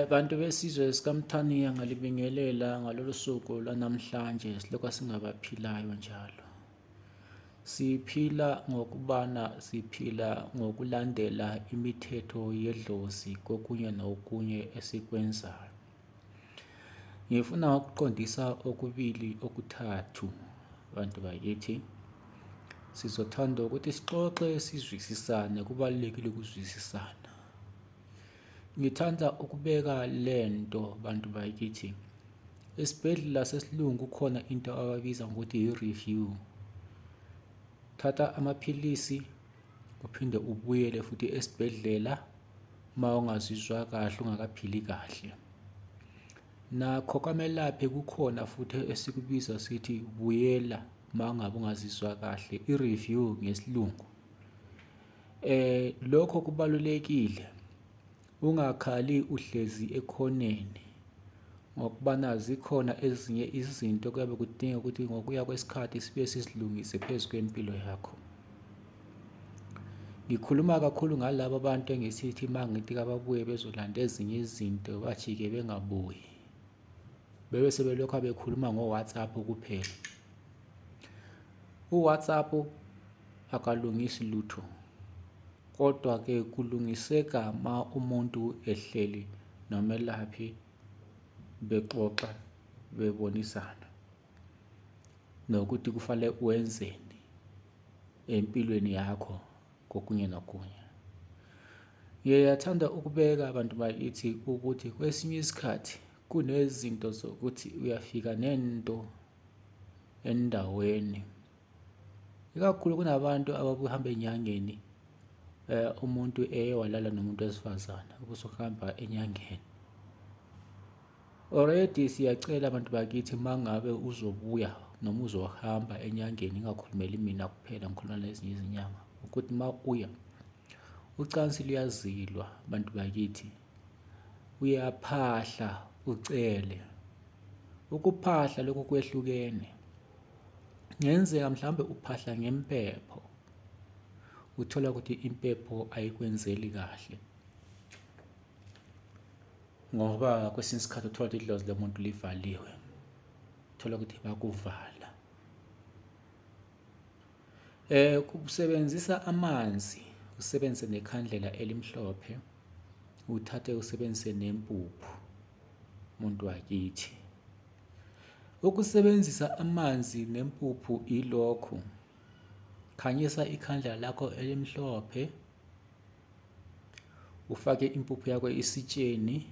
Bantu besizwe sikaMthaniya ngalibingelela ngalolu suku lwanamhlanje silokhu singabaphilayo njalo. Siphila ngokulandela imithetho yedlozi kokunye nokunye esikwenzayo. Ngifuna ukuqondisa okubili okuthathu bantu bakithi. Sizothanda ukuthi sixoxe sizwisisane, kubalulekile ukuzwisisana. Ngithanda ukubeka lento bantu bakithi. Esibhedlela sesilungu kukhona into ababiza ngokuthi i-review. Thatha amaphilisi uphinde ubuyele futhi esibhedlela uma ungazizwa kahle, ungakaphili kahle. Nakho kamelaphi kukhona futhi esikubiza sithi buyela uma ngabe ungazizwa kahle, i-review ngesilungu. Lokho kubalulekile. Ungakhali uhlezi ekhoneni ngokubana zikhona ezinye izinto kuyabe kudinga ukuthi ngokuya kwesikhathi sibe sisilungise phezu kwempilo yakho. Ngikhuluma kakhulu ngalabo abantu engisithi mangithi kababuye bezolanda ezinye izinto bajike bengabuyi. Bebe sebelokhu bekhuluma ngo-WhatsApp kuphela. U-WhatsApp akalungisi lutho. Kodwa-ke kulungiseka ma umuntu ehleli nomelaphi bexoxa bebonisana nokuthi kufanele wenzeni empilweni yakho kokunye nokunye. Ngiyathanda ukubeka abantu bakithi ukuthi kwesinye isikhathi kunezinto zokuthi uyafika nento endaweni, ikakhulu kunabantu ababuhamba enyangeni. Umuntu walala nomuntu wesifazane ubusuhamba enyangeni. Already siyacela abantu bakithi mangabe uzobuya noma uzohamba enyangeni, ingakhulumeli mina kuphela, ngikhuluma nezinye izinyanga, ukuthi ma uya ucansi luyazilwa bantu bakithi. Uyaphahla ucele. Ukuphahla lokho kwehlukene. Ngenzeka mhlawumbe uphahla ngempepho, uthola ukuthi impepho ayikwenzeli kahle, ngoba kwesinye isikhathi uthola ukuthi idlozi lomuntu livaliwe, uthola ukuthi bakuvala. Kusebenzisa amanzi, usebenzise nekhandlela elimhlophe, uthathe usebenzise nempuphu muntu wakithi. Ukusebenzisa amanzi nempuphu ilokhu: khanyisa ikhandlela lakho elimhlophe, ufake impuphu yakho esitsheni,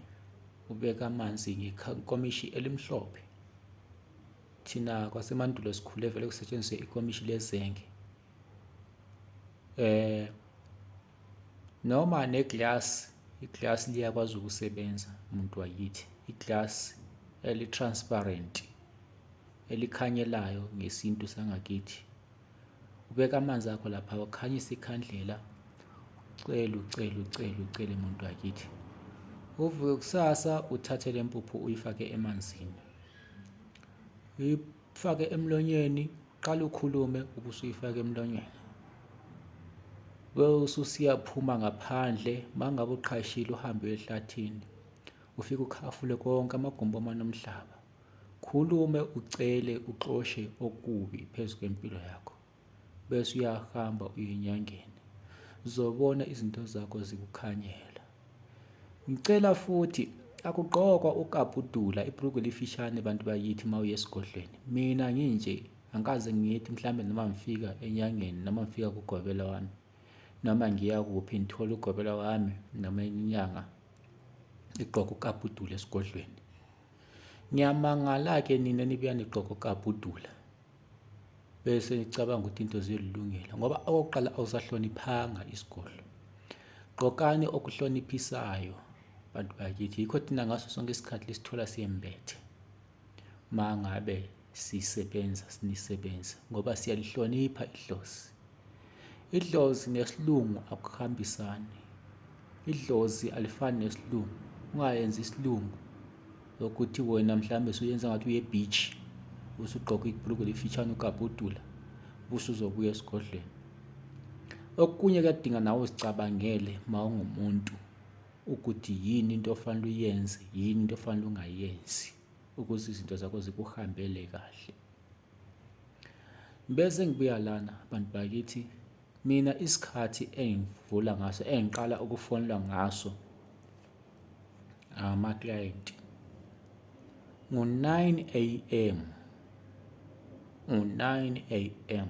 ubeka amanzi ngenkomishi elimhlophe. Thina kwasemandulo sikhule vele kusetshenziswe ikomishi lezenge. Noma neglasi, iglasi liyakwazi ukusebenza umuntu wakithi, iglasi eli-transparent elikhanyelayo ngesintu sangakithi. Ubeka amanzi akho lapha, ukhanyisa ikhandlela, ucele umuntu wakithi. Uvuke kusasa uthathe le mpuphu uyifake emanzini, uyifake emlonyeni, qala ukhulume ubusuyifaka emlonyeni. Ususiyaphuma ngaphandle, mangabe uqhashile uhambe ehlathini, ufike ukhafule konke amagumbi omhlaba. Khulume, ucele, uxoshe okubi phezu kwempilo yakho. Bese uyahamba uye enyangeni. Uzobona izinto zakho zikukhanyela. Ngicela futhi akugqokwa ukabhudula, ibhrugu elifishane bantu bakithi uma uye esigodlweni. Mina nginje angikaze ngithi mhlambe noma ngifika enyangeni noma ngifika kugobela wami noma ngiya kuphi ngithola ugobela wami noma inyanga igqoka ukabhudula esigodlweni. Ngiyamangala-ke nina nibuya nigqoka ukabhudula bese nicabanga ukuthi into zilungile, ngoba okokuqala awusahloniphanga isigodlo. Gqokani okuhloniphisayo bantu bakithi. Yikho thina ngaso sonke isikhathi lisithola siyembethe mangabe nisebenza, ngoba siyalihlonipha idlozi. Idlozi nesilungu akuhambisani. Idlozi alifani nesilungu. Ungayenzi isilungu ukuthi wena mhlambe usuyenza ngathi uye beach, usugqoka ibhruku elifishane ukabhudula, usuzobuya esigodlweni. Okunye kuyadinga nawe uzicabangele ma ungumuntu ukuthi yini into ofanele uyenze, yini into ofanele ungayenzi, ukuze izinto zakho zikuhambele kahle. Bese ngibuya lana bantu bakithi, mina isikhathi engivula ngaso, engiqala ukufonelwa ngaso amaklayenti ngo-9 AM, ngo-9 AM.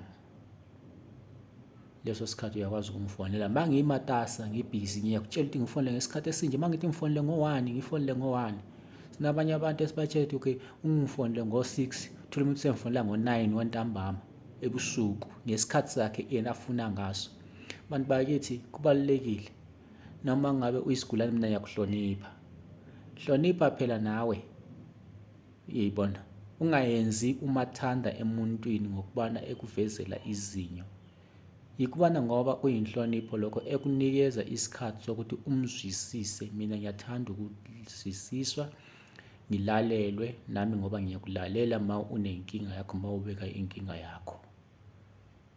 Leso sikhathi uyakwazi ukungifonela. Uma ngiyimatasa, ngibhizi, ngiyakutshela ukuthi ngifonele ngesikhathi esinje. Uma ngithi ngifonele ngo-1, ngifonele ngo-1. Sinabanye abantu esibatshela ukuthi okay, ungifonele ngo-6, uthole umuntu sengifonela ngo-9 wantambama ebusuku, ngesikhathi sakhe yena afuna ngaso. Bantu bakithi, kubalulekile noma ngabe uyisigulane, mina ngiyakuhlonipha. Hlonipha phela nawe, yibona, ungayenzi umathanda emuntwini ngokubana ekuvezela izinyo. Yikubana ngoba kuyinhlonipho lokho ekunikeza isikhathi sokuthi umzwisise. Mina ngiyathanda ukuzwisiswa, ngilalelwe nami ngoba ngiyakulalela uma unenkinga yakho, uma ubeka inkinga yakho.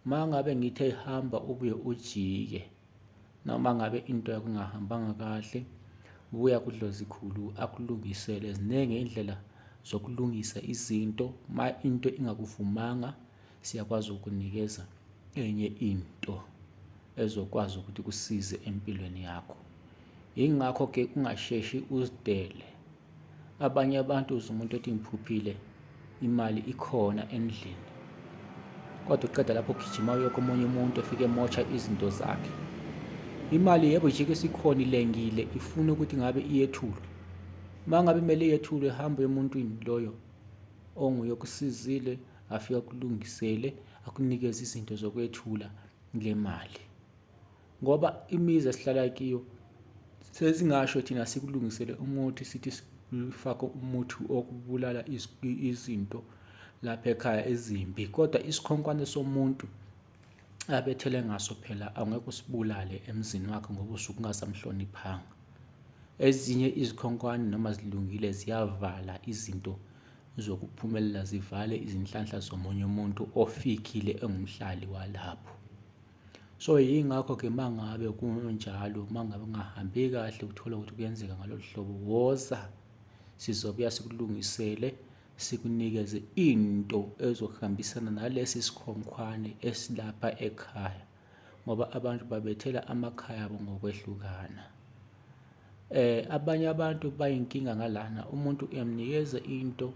Uma ngabe ngithe hamba ubuye ujike, noma ngabe into yakho ingahambanga kahle, buya kuDlozikhulu akulungisele. Ziningi indlela zokulungisa izinto. Uma into ingakuvumanga, siyakwazi ukunikeza enye into ezokwazi ukuthi kusize empilweni yakho. Yingakho-ke ungasheshi uzidele. Abanye abantu uze umuntu ethi ngiphuphile, imali ikhona endlini, kodwa uqeda lapho ugijima uye komunye umuntu ofike emotsha izinto zakhe. Imali yebo jike sikhona, ilengile, ifuna ukuthi ngabe iyethulwe. Uma ngabe kumele iyethulwe, hambe emuntwini loyo onguye kusizile, afike akulungisele, akunikeze izinto zokwethula le mali. Ngoba imizi esihlala kiyo sesingasho thina sikulungisele umuthi, sithi sifake umuthi okubulala izinto lapha ekhaya ezimbi, kodwa isikhonkwane somuntu abethele ngaso phela angeke usibulale emzini wakhe ngoba usuke ungasamhloniphanga. Ezinye izikhonkwane noma zilungile ziyavala izinto zokuphumelela, zivale izinhlanhla zomunye umuntu ofikile engumhlali walapho. So yingakho-ke uma ngabe kunjalo, uma ngabe ungahambi kahle, uthola ukuthi kuyenzeka ngalolu hlobo, woza, sizobuya sikulungisele, sikunikeze into ezohambisana nalesi sikhonkwane esilapha ekhaya, ngoba abantu babethela amakhaya abo ngokwehlukana. Abanye abantu bayinkinga ngalana, umuntu uyamnikeza into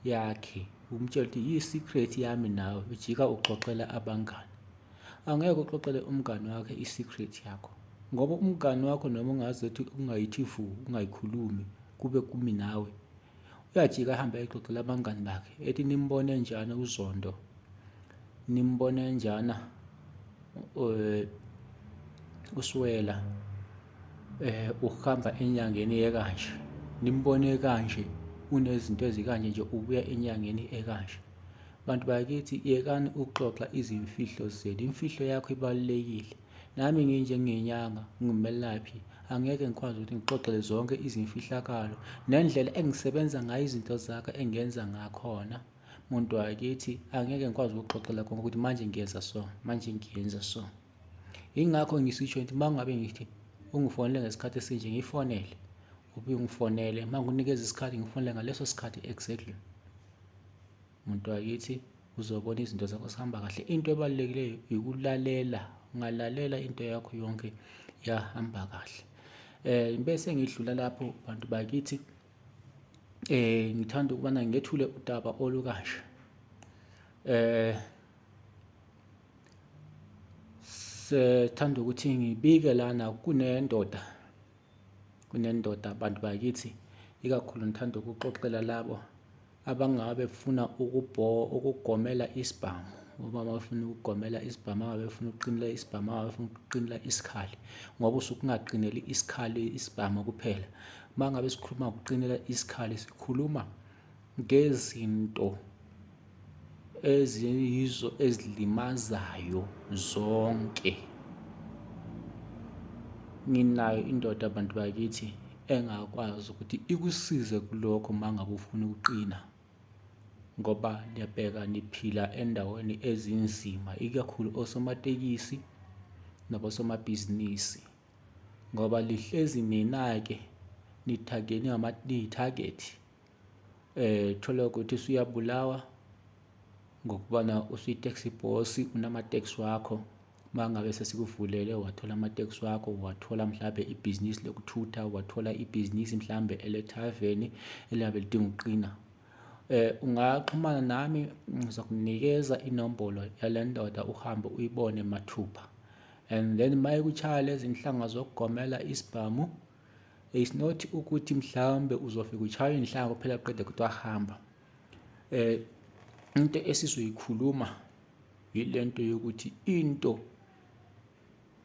yakhe, umtshela ukuthi yi-secret yami, nawe ujika uxoxela abangani. Angeke uxoxele umngani wakhe i-secret yakho, ngoba umngani wakho noma ungazi ukuthi ungayithi vu, ungayikhulumi, kube kumi nawe, uyajika ahambe ayixoxela abangani bakhe, ethi nimbone njani uZondo, nimbone njana uSwela, uhamba enyangeni ekanje, nimbone kanje, unezinto ezikanje nje, ubuya enyangeni ekanje. Bantu bakithi, yekani ukuxoxa izimfihlo zenu. Imfihlo yakho ibalulekile. Nami nginjengenyanga, ngimelaphi, angeke ngikwazi ukuthi ngixoxele zonke izimfihlakalo nendlela engisebenza ngayo, izinto zakhe engenza ngakhona. Muntu wakithi, angeke ngikwazi ukuxoxela konke ukuthi manje ngiyenza so, manje ngiyenza so. Yingakho ngisitsho ukuthi uma ngabe ngithi ungifonele ngesikhathi esinje, ngifonele, ubuye ungifonele, uma ngunikeza isikhathi ngifonele ngaleso sikhathi exactly. Muntu wakithi, uzobona izinto zakho zihamba kahle. Into ebalulekileyo ukulalela. Ungalalela into yakho yonke yahamba kahle. Bese ngidlula lapho bantu bakithi, ngithanda ukubana ngethule udaba olukanje. Sethanda ukuthi ngibike lana, kunendoda bantu bakithi, ikakhulu ngithanda ukuxoxela labo abangabe befuna ukugomela isibhamu, uma bafuna ukugomela isibhamu, uma befuna ukuqinela isibhamu, uma befuna ukuqinela isikhali, ngoba usuke ungaqineli isikhali isibhamu kuphela. Uma ngabe sikhuluma ukuqinela isikhali, sikhuluma ngezinto eziyizo ezilimazayo zonke. Nginayo indoda abantu bakithi engakwazi ukuthi ikusize kulokho uma ngabe ufuna ukuqina, ngoba liyabheka niphila endaweni ezinzima, ikakhulu osomatekisi nabosomabhizinisi. ngoba lihlezi ninake niyithagethi. Thola ukuthi usuyabulawa ngokubana usuyi-taxi boss, unama-taxi wakho. Mangabe sesikuvulele wathola ama-taxi wakho, wathola mhlawumbe ibhizinisi lokuthutha, wathola ibhizinisi mhlawumbe ele-tavern eliyabe lidinga ukuqina, ungaxhumana nami, ngizokunikeza inombolo yale ndoda uhambe uyibone mathupha. And then mayekuchaya lezi nhlanga zokugomela isibhamu, it's not ukuthi mhlawumbe uzofika uchaye inhlanga kuphela qede kuthi wahamba. Into esizoyikhuluma yilento yokuthi into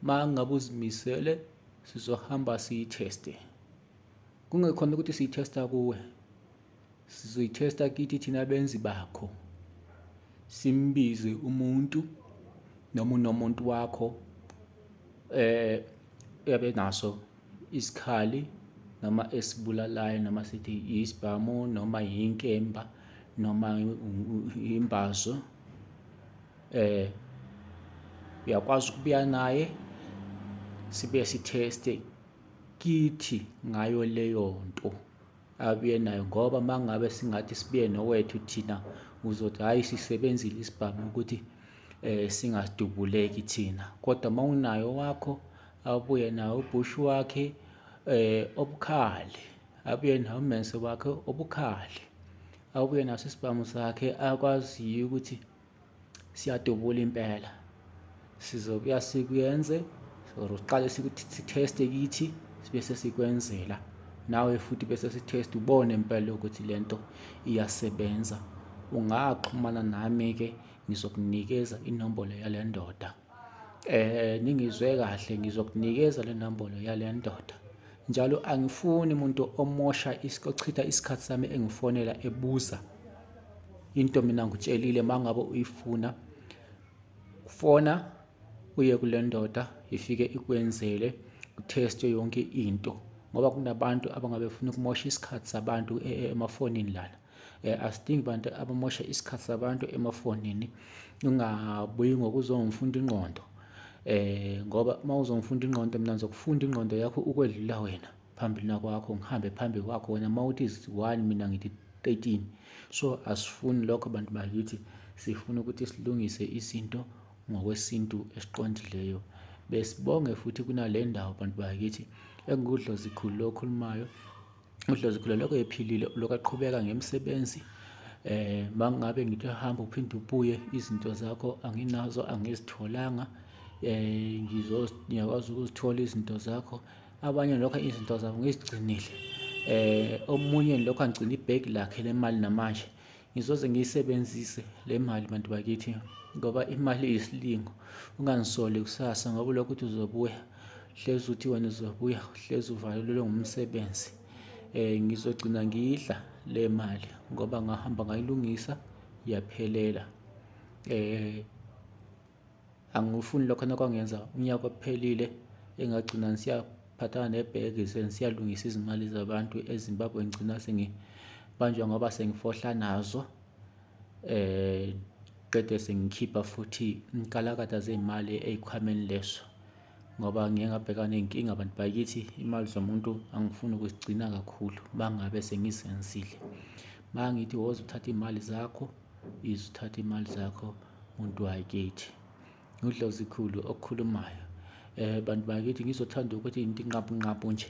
mangabe uzimisele sizohamba siyitheste, kungekhona ukuthi siyithesta kuwe, sizoyithesta kithi thina benzi bakho. Simbize umuntu noma unomuntu wakho yabe naso isikhali noma esibulalayo, noma sithi isibhamu noma yinkemba noma imbazo, uyakwazi ukubuya naye sibe sitheste kithi ngayo leyo nto abuye nayo, ngoba mangabe singathi sibuye nowethu thina uzothi hayi sisebenzile isibhamu ukuthi singasidubuleki thina. Kodwa mawunayo wakho, abuye nawo ubhushi wakhe obukhali, abuye nawo umense wakhe obukhali, abuye naso isibhamu sakhe akwaziyo ukuthi siyadubula impela, sizobuya sikuyenze or siqale sitheste kithi bese sikwenzela nawe futhi, bese sitheste ubone impela ukuthi lento iyasebenza. Ungaxhumana nami-ke, ngizokunikeza inombolo yale ndoda. Ningizwe kahle, ngizokunikeza le nombolo yale ndoda. Njalo angifuni umuntu ochitha isikhathi sami engifonela ebuza into mina ngitshelile. Mangabe uyifuna, fona uye kule ndoda ifike ikwenzele, utheste yonke into, ngoba kunabantu abangabe funa ukumosha isikhathi sabantu emafonini lana. Asidingi bantu abamosha isikhathi sabantu emafonini. Ungabuyi ngokuzongifunda ingqondo, ngoba mawuzongifunda ingqondo, mina ngizokufunda ingqondo yakho ukwedlula wena phambili nakwakho, ngihambe phambi kwakho. Wena mawuthi 1 mina ngithi 13. So asifuni lokho bantu bakithi, sifuna ukuthi silungise izinto ngokwesintu esiqondileyo. Besibonge futhi kunale ndawo bantu bakithi, engudlozikhulu lo okhulumayo. UDlozikhulu lokho ephilile, lokho aqhubeka ngemisebenzi. Mangabe ngithi hamba uphinde ubuye, izinto zakho anginazo, angizitholanga, ngiyakwazi ukuzithola izinto zakho. Abanye lokho izinto zabo ngizigcinile, omunye lokho angigcina ibhegi lakhe lemali namanje. Ngizoze ngiyisebenzise le mali bantu bakithi, ngoba imali iyisilingo. Ungangisoli kusasa ngoba lokho uthi uzobuya, hlezi uthi wena uzobuya, hlezi uvalelwe ngumsebenzi. Ngizogcina ngiyidla le mali ngoba ngahamba ngayilungisa yaphelela. Angifuni lokho nokwangenza unyaka ophelile engagcina siyaphathana nebhegi siyalungisa izimali zabantu eZimbabwe, ngigcina sengibanjwa ngoba sengifohla nazo, qede sengikhipha futhi inkalakatha zey'mali ey'khwameni leso, ngoba ngike ngabhekana ney'nkinga bantu bakithi. Imali zomuntu angifuni ukuzigcina kakhulu bangabe sengizenzile. Mangithi woza uthatha iy'mali zakho, izuthatha iy'mali zakho muntu wakithi. UDlozikhulu okukhulumayo. Bantu bakithi, ngizothanda ukuthi into inqabu nje,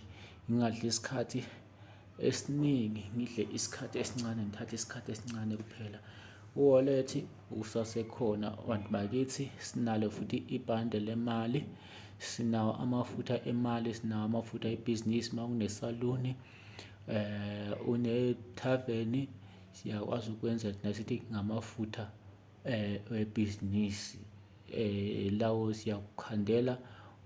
ngingadli isikhathi esiningi, ngidle isikhathi esincane, ngithathe isikhathi esincane kuphela. U-wallet usasekhona bantu bakithi, sinalo futhi ibhande lemali, sinawo amafutha emali, sinawo amafutha ebhizinisi. Mawunesaluni, une-tavern, siyakwazi ukwenza nasithi ngamafutha webhizinisi. Lawo siyakukhandela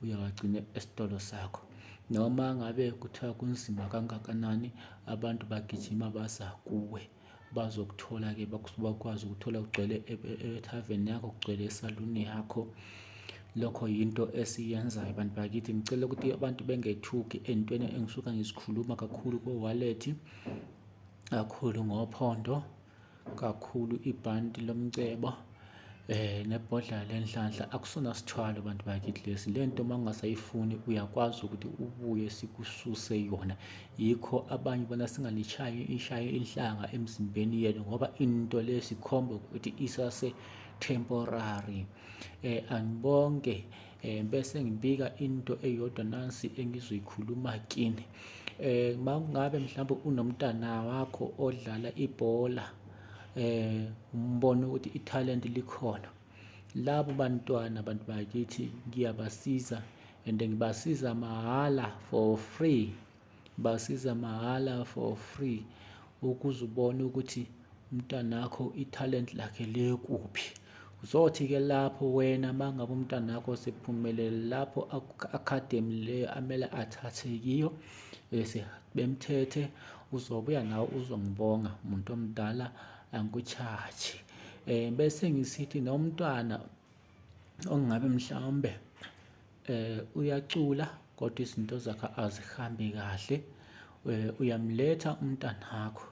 uyawagcina esitolo sakho. Noma ngabe kuthiwa kunzima kangakanani, abantu bagijima baza kuwe bazokuthola-ke, bakwazi ukuthola kugcwele e-tavern yakho, kugcwele esaluni yakho. Lokho yinto esiyenzayo bantu bakithi. Ngicela ukuthi abantu bengethuki entweni engisuka ngizikhuluma kakhulu ko-wallet, kakhulu ngophondo, kakhulu ibhanti lomcebo, nebhodlela lenhlanhla akusona sithwalo bantu bakithi lesi. Lento uma ungasayifuni uyakwazi ukuthi ubuye sikususe yona. Yikho abanye bona ishaye inhlanga emzimbeni yenu ngoba into lesi ikhomba ukuthi isase temporary. Anibonke. Bese ngibika into eyodwa nansi engizoyikhuluma kini. Mangabe mhlawumbe unomntana wakho odlala ibhola, umbone ukuthi ithalente likhona, labo bantwana bantu bakithi ngiyabasiza and ngibasiza mahhala for free. Basiza mahhala for free ukuze ubone ukuthi umntanakho ithalente lakhe likuphi. Uzothi-ke lapho wena mangabe umntanakho sephumelele lapho academy leyo amele athathe kiyo, bese bemthethe, uzobuya nawe uzongibonga umuntu omdala, angikuchaji. Bese ngisithi nomntwana ongabe mhlawumbe uyacula kodwa izinto zakhe azihambi kahle, uyamletha umntanakho,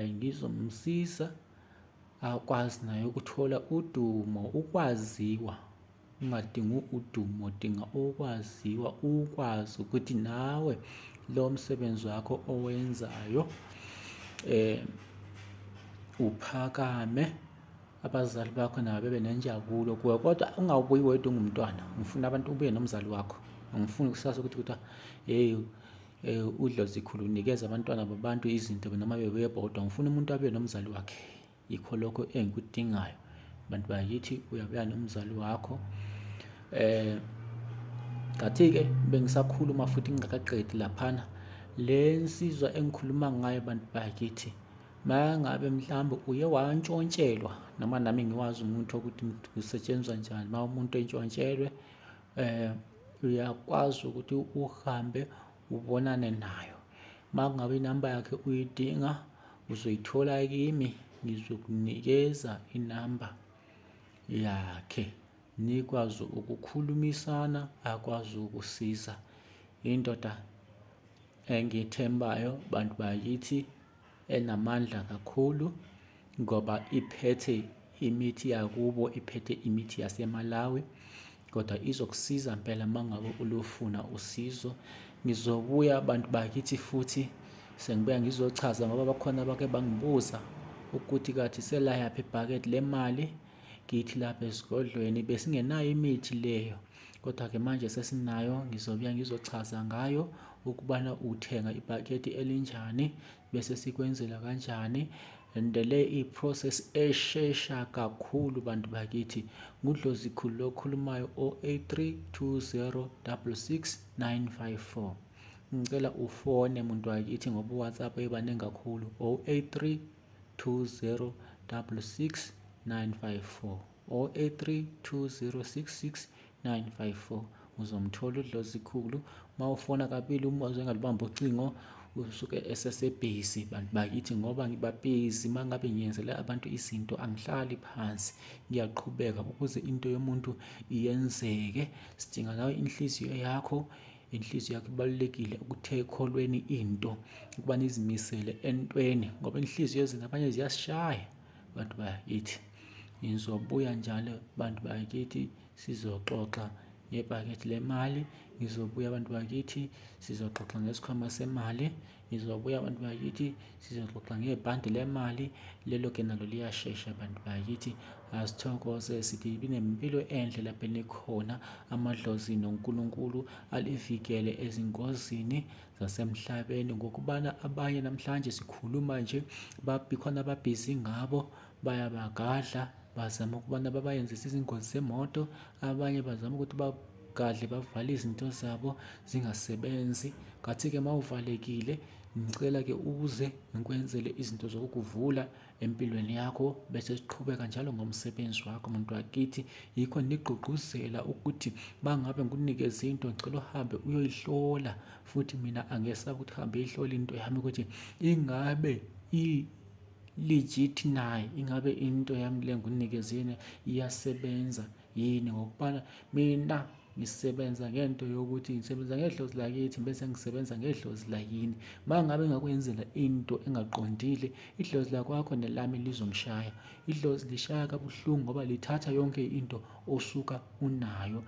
ngizomsiza akwazi naye ukuthola udumo, ukwaziwa. Ungadingi udumo, dinga ukwaziwa, ukwazi ukuthi nawe lo msebenzi wakho owenzayo uphakame, abazali bakho nabo bebe nenjabulo kuwe. Kodwa ungawubuyi wedwa ungumntwana, ngifuna abantu ubuye nomzali wakho. Angifuni kusasa ukuthi uDlozikhulu unikeza abantwana babantu izinto noma bebuye bodwa. Ngifuna umuntu abuye nomzali wakhe. Yikho lokho engikudingayo bantu bakithi, uyabuya nomzali wakho. Kathi-ke bengisakhuluma futhi ngingakaqedi laphana, le nsizwa engikhuluma ngayo bantu bakithi, mangabe mhlawumbe uye wantshontshelwa, noma nami ngiwazi umuntu ukuthi kusetshenziswa njani ma umuntu entshontshelwe, uyakwazi ukuthi uhambe ubonane nayo. Mangabe inamba yakhe uyidinga, uzoyithola kimi, ngizokunikeza inamba yakhe, nikwazi ukukhulumisana, akwazi ukusiza. Indoda engithembayo bantu bakithi, enamandla kakhulu ngoba iphethe imithi yakubo, iphethe imithi yaseMalawi, kodwa izokusiza mpela mangabe ulufuna usizo. Ngizobuya bantu bakithi futhi sengibuya ngizochaza ngoba bakhona abake bangibuza ukuthi kathi selayaphi ibhakede lemali kithi lapha esigodlweni, besingenayo imithi leyo, kodwa-ke manje sesinayo. Ngizobuya ngizochaza ngayo ukubana uthenga ibhakede elinjani, bese sikwenzela kanjani. And le i-process eshesha kakhulu bantu bakithi. nguDlozikhulu lo okhulumayo, 083 20 66954. Ngicela ufone muntu wakithi ngoba uWhatsApp ebaningi kakhulu, 083 20 66954, 083 20 66954. Uzomthola uDlozikhulu. Mawufona kabili umuzwe engalibamba ucingo, usuke esesebhizi bantu bakithi, ngoba ngibabhizi. Mangabe ngiyenzela abantu izinto angihlali phansi, ngiyaqhubeka ukuze into yomuntu iyenzeke. Sidinga nawe inhliziyo yakho. Inhliziyo yakho ibalulekile ekholweni into, ukuba nizimisele entweni, ngoba inhliziyo zina abanye ziyasishaya bantu bakithi. Ngizobuya njalo bantu bakithi, sizoxoxa ngebhakede lemali. Ngizobuya abantu bakithi, sizoxoxa ngesikhwama semali. Ngizobuya abantu bakithi, sizoxoxa ngebhandi lemali. Lelo-ke nalo liyashesha abantu bakithi. Asithokoze, sithi binempilo enhle lapho enikhona. Amadlozi noNkulunkulu alivikele ezingozini zasemhlabeni, ngokubana abanye namhlanje sikhuluma nje, khona ababhizi ngabo, bayabagadla, bazama ukubana babayenzise izingozi zemoto. Abanye bazama ukuthi bagadle, bavale izinto zabo zingasebenzi. Kathi-ke mawuvalekile, ngicela-ke uze ngikwenzele izinto zokukuvula empilweni yakho, bese siqhubeka njalo ngomsebenzi wakho muntu wakithi. Yikho nigqugquzela ukuthi mangabe ngikunikeza into, ngicela uhambe uyoyihlola. Futhi mina angesaba ukuthi hambe uyihlola into yami ukuthi ingabe legit nayo, ingabe into yami le ngikunikezeni iyasebenza yini, ngokubana mina ngisebenza ngento yokuthi ngisebenza ngedlozi lakithi bese ngisebenza ngedlozi lakini. Uma ngabe ngakwenzela into engaqondile, idlozi lakwakho nelami lizongishaya. Idlozi lishaya kabuhlungu ngoba lithatha yonke into osuka unayo.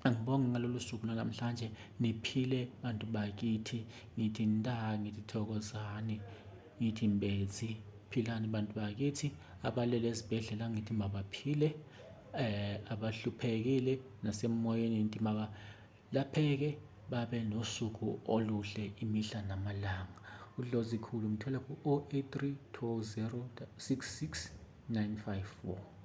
Angibonge ngalolu suku namhlanje, niphile bantu bakithi, ngithi nda, ngithi thokozani, ngithi mbezi, philani bantu bakithi. Abalele esibhedlela ngithi mabaphile, abahluphekile nasemoyeni ngithi makalapheke, babe nosuku oluhle imihla namalanga. Udlozi khulu mthole ku 083 20 66 954.